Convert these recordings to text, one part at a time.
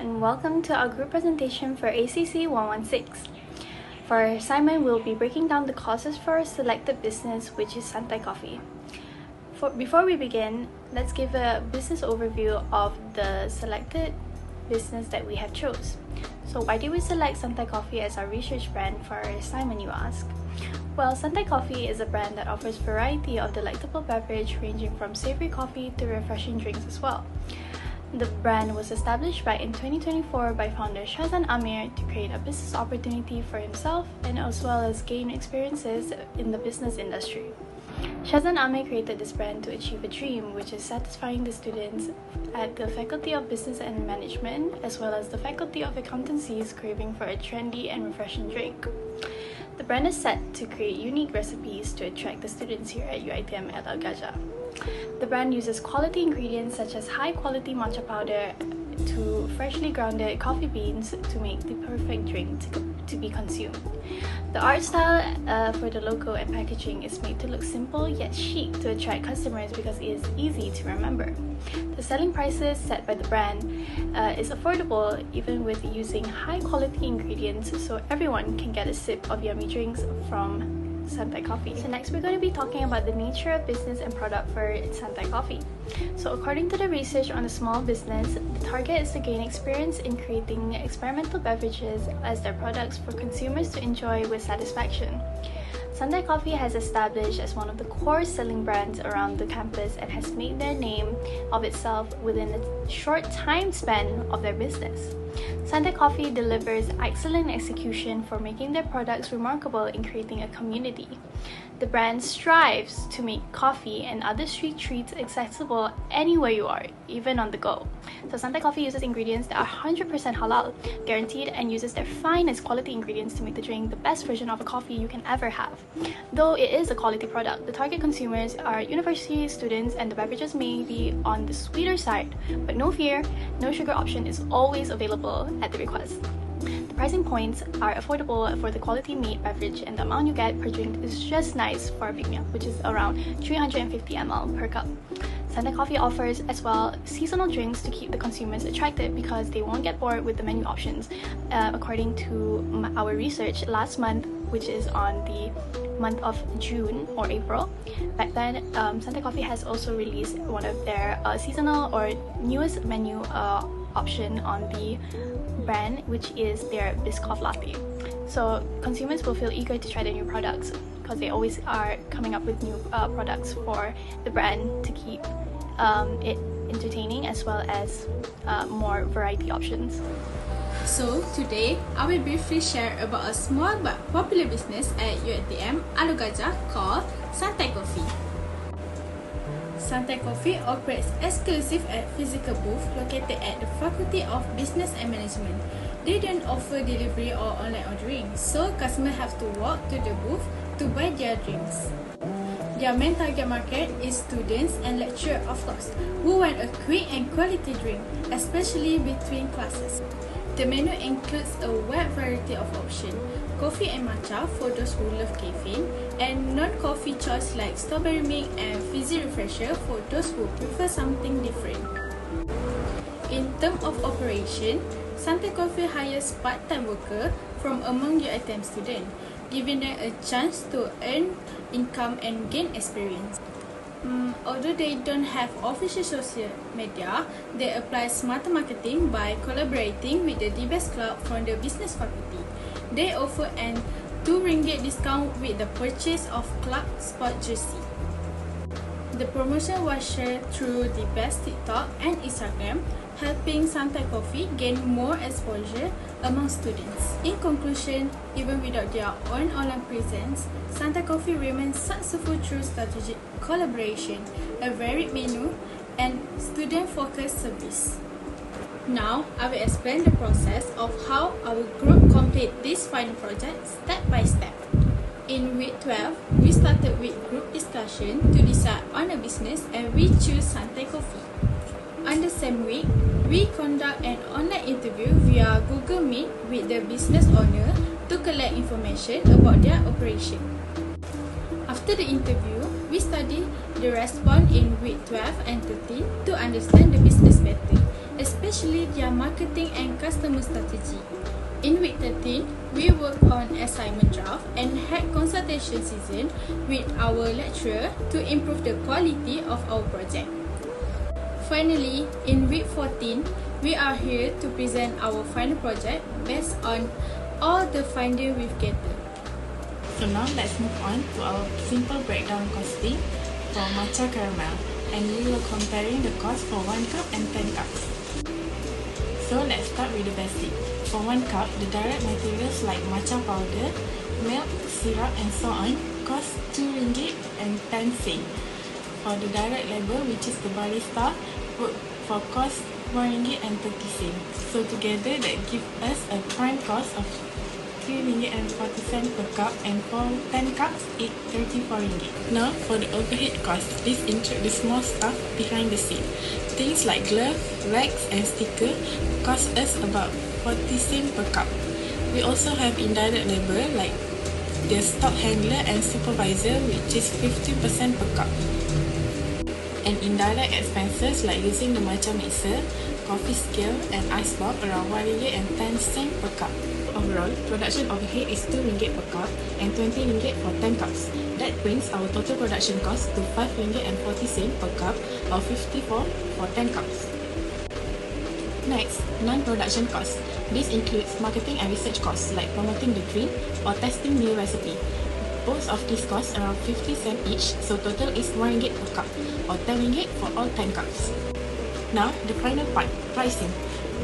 and welcome to our group presentation for ACC116. For our assignment, we'll be breaking down the causes for our selected business, which is Santai Coffee. Before we begin, let's give a business overview of the selected business that we have chose. So why did we select Santai Coffee as our research brand for our assignment, you ask? Well, Santai Coffee is a brand that offers variety of delectable beverage ranging from savory coffee to refreshing drinks as well. The brand was established back in 2024 by founder Shazan Amir to create a business opportunity for himself and as well as gain experiences in the business industry. Shazan Amir created this brand to achieve a dream, which is satisfying the students at the Faculty of Business and Management as well as the Faculty of Accountancy's craving for a trendy and refreshing drink. The brand is set to create unique recipes to attract the students here at UiTM Al Gajah. The brand uses quality ingredients such as high-quality matcha powder to freshly grounded coffee beans to make the perfect drink to be consumed. The art style for the logo and packaging is made to look simple yet chic to attract customers because it is easy to remember. The selling prices set by the brand is affordable even with using high-quality ingredients, so everyone can get a sip of yummy drinks from Santai Coffee. So next we're going to be talking about the nature of business and product for Santai Coffee. So according to the research on the small business, the target is to gain experience in creating experimental beverages as their products for consumers to enjoy with satisfaction. Santai Coffee has established as one of the core selling brands around the campus and has made their name of itself within a short time span of their business. Santai Coffee delivers excellent execution for making their products remarkable in creating a community. The brand strives to make coffee and other street treats accessible anywhere you are, even on the go. So Santai Coffee uses ingredients that are 100% halal, guaranteed, and uses their finest quality ingredients to make the drink the best version of a coffee you can ever have. Though it is a quality product, the target consumers are university students and the beverages may be on the sweeter side, but no fear, no sugar option is always available at the request. The pricing points are affordable for the quality made beverage and the amount you get per drink is just nice for a big meal, which is around 350 ml per cup. Santai Coffee offers as well seasonal drinks to keep the consumers attracted because they won't get bored with the menu options. According to our research last month, which is on the month of June or April, back then Santai Coffee has also released one of their seasonal or newest menu option on the brand, which is their Biscoff Latte. So consumers will feel eager to try the new products because they always are coming up with new products for the brand to keep it entertaining as well as more variety options. So today, I will briefly share about a small but popular business at UiTM Al Gajah called Santai Coffee. Santai Coffee operates exclusive at physical booth located at the Faculty of Business and Management. They don't offer delivery or online ordering, so customers have to walk to the booth to buy their drinks. Their main target market is students and lecturers, of course, who want a quick and quality drink, especially between classes. The menu includes a wide variety of options, coffee and matcha for those who love caffeine, and non-coffee choice like strawberry milk and fizzy refresher for those who prefer something different. In terms of operation, Santai Coffee hires part-time workers from among UiTM students, giving them a chance to earn income and gain experience. Although they don't have official social media, they apply smarter marketing by collaborating with the DBS Club from the business faculty. They offer an RM2 discount with the purchase of club sport jersey. The promotion was shared through DBS TikTok and Instagram, helping Santai Coffee gain more exposure among students. In conclusion, even without their own online presence, Santai Coffee remains successful through strategic collaboration, a varied menu, and student-focused service. Now, I will explain the process of how our group complete this final project step by step. In week 12, we started with group discussion to decide on a business and we choose Santai Coffee. On the same week, we conduct an online interview via Google Meet with the business owner to collect information about their operation. After the interview, we study the response in week 12 and 13 to understand the business better. especially their marketing and customer strategy. In week 13, we worked on assignment draft and had consultation season with our lecturer to improve the quality of our project. Finally, in week 14, we are here to present our final project based on all the findings we've gathered. So now let's move on to our simple breakdown costing for matcha caramel, and we will comparing the cost for 1 cup and 10 cups. So let's start with the basic. For 1 cup, the direct materials like matcha powder, milk, syrup and so on cost RM2.10. For the direct label, which is the barista, for cost RM1.30. So together that gives us a prime cost of RM3.40 per cup, and for 10 cups, it's RM34. Now for the overhead cost, this includes the small stuff behind the scene. Things like gloves, rags and sticker cost us about 40 cents per cup. We also have indirect labor like the stock handler and supervisor, which is 50% per cup. And indirect expenses like using the matcha mixer, coffee scale and ice box around RM1.10 per cup. Overall, production overhead is RM2 per cup and RM20 for 10 cups. That brings our total production cost to RM5.40 per cup or 54 for 10 cups. Next, non-production costs. This includes marketing and research costs like promoting the drink or testing new recipe. Both of these costs around 50 cents each, so total is RM1 per cup or RM10 for all 10 cups. Now, the final part, pricing.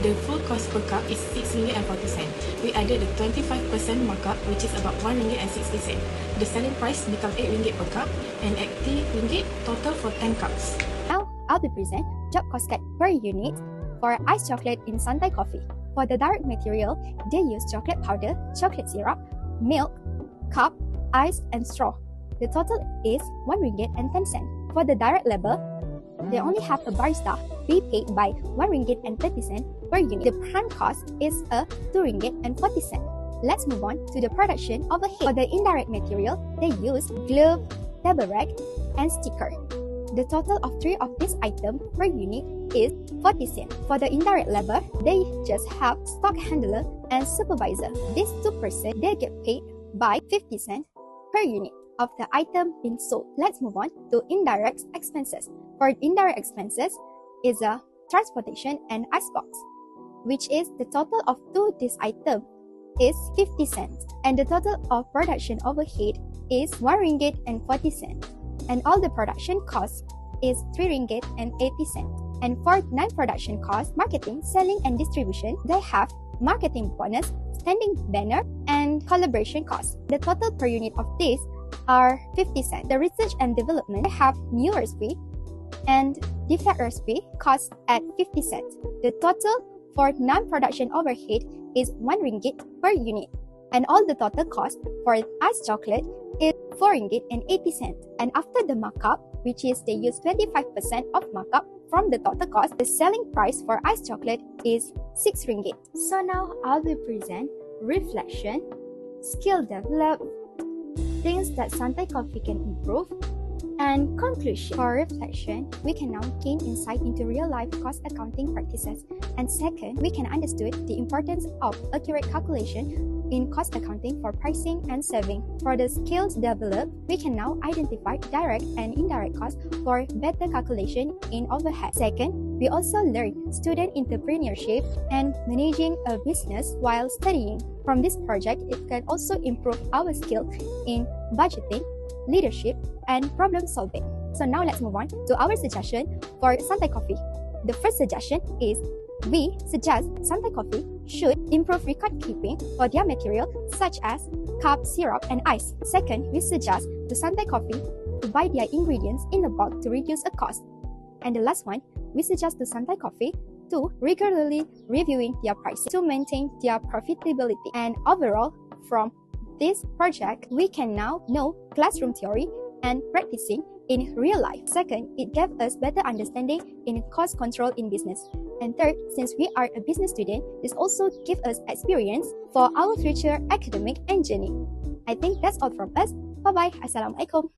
The full cost per cup is RM6.40. We added the 25% markup, which is about RM1.60. The selling price becomes RM8 per cup and RM80 total for 10 cups. Now, I'll be present job cost cut per unit for iced chocolate in Santai Coffee. For the direct material, they use chocolate powder, chocolate syrup, milk, cup, ice, and straw. The total is RM1.10. For the direct labor, they only have a barista be paid by RM1.30 per unit. The prime cost is RM2.40. Let's move on to the production overhead. For the indirect material, they use glove, table rag, and sticker. The total of 3 of these items per unit is 40 cents. For the indirect labor, they just have stock handler and supervisor. These 2% they get paid by 50 cents per unit of the item being sold. Let's move on to indirect expenses. For indirect expenses is a transportation and icebox, which is the total of 2 this item is 50 cents, and the total of production overhead is RM1.40, and all the production cost is RM3.80. And for non-production costs, marketing, selling and distribution, they have marketing bonus, standing banner, and collaboration costs. The total per unit of these are 50 cents. The research and development have new recipe and defect recipe costs at 50 cents. The total for non-production overhead is RM1 per unit, and all the total cost for iced chocolate is RM4.80. And after the markup, which is they use 25% of markup from the total cost, the selling price for iced chocolate is RM6. So now I'll be present reflection, skill develop, things that Santai Coffee can improve, and conclusion. For reflection, we can now gain insight into real-life cost accounting practices. And second, we can understand the importance of accurate calculation in cost accounting for pricing and saving. For the skills developed, we can now identify direct and indirect costs for better calculation in overhead. Second, we also learn student entrepreneurship and managing a business while studying. From this project, it can also improve our skill in budgeting, leadership, and problem solving. So now let's move on to our suggestion for Santai Coffee. The first suggestion is we suggest Santai Coffee should improve record keeping for their material such as cup, syrup, and ice. Second, we suggest to Santai Coffee to buy their ingredients in a bulk to reduce the cost. And the last one, we suggest to Santai Coffee to regularly reviewing their prices to maintain their profitability. And overall, from this project, we can now know classroom theory and practicing in real life. Second, it gave us better understanding in cost control in business. And third, since we are a business student, this also gives us experience for our future academic and journey. I think that's all from us. Bye-bye. Assalamualaikum.